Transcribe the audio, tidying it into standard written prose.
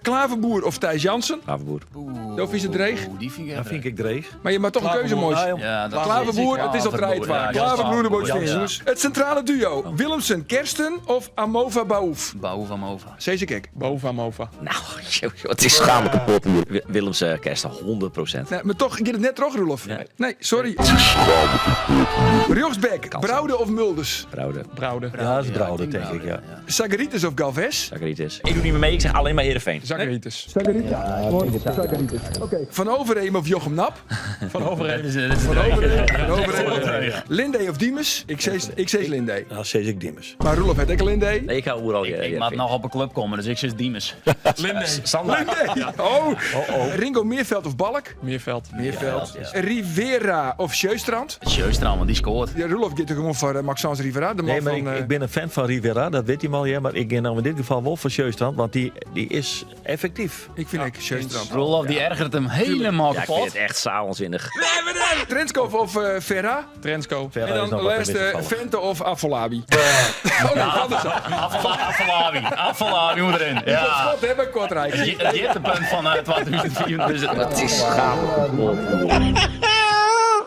Klaverboer of Thijs Jansen? Klaverboer. Of is het dreig? Die vind ik Dat vind ik dreig. Maar je mag toch een keuze, Moos. Ja, dat Klaverboer, het is al Klaverboer, rijtwaar. ja, Klaverboer, de Klaverboer, Boos. Het centrale duo. Willemsen Kersten of Amova Baouf? Bouw van Mova. Ceze kijk. Boven Mova. Nou, joh, het is schaamlijk kapot hier. Willems Kersten, 100%. Nee, maar toch, ik get het net terug, Roelof. Nee, sorry. Rjochsbeck, Broude of Mulders? Brouwde. Brouwde. Ja, dat is Brouwer, denk ik, ja. Sagaritis of Galvez? Zakaritis. Ik doe niet meer mee, ik zeg alleen maar Heerenveen. Zakaritis. Van Overheem of Jochem Nap? Van Overheen. Van Overheem. Lindé of Diemes? Ik zeg Lindé. Nou, zeg ik Dimmers. Maar Roelof heeft ook Lindé. Nee, ik hou overal Ik mag nog op een club komen, dus ik zeg Diemers. Lindé. Oh. Ringo Meerveld of Balk? Meerveld. Meerveld. Rivera of Sjöstrand? Sjöstrand, want die scoort. Ja, Roelof gaat toch gewoon voor Maxence Rivera, de man Nee, maar van... ik ben een fan van Rivera, dat weet hij al, ja. Maar ik ga nou in dit geval wel voor Sjöstrand, want die is effectief. Ik vind ik Sjöstrand. Rolof die ergert hem helemaal Ja, ik vind kapot. het echt salenszinnig. Trenskov of Ferra? Trensko. Verder En is dan nog wat laatste wisselvallig. Vente of Afolabi? Afvalabi moet erin. Ja. God hebben Kortrijk. Het jettepunt van 2024. Het is schaamlijk kapot.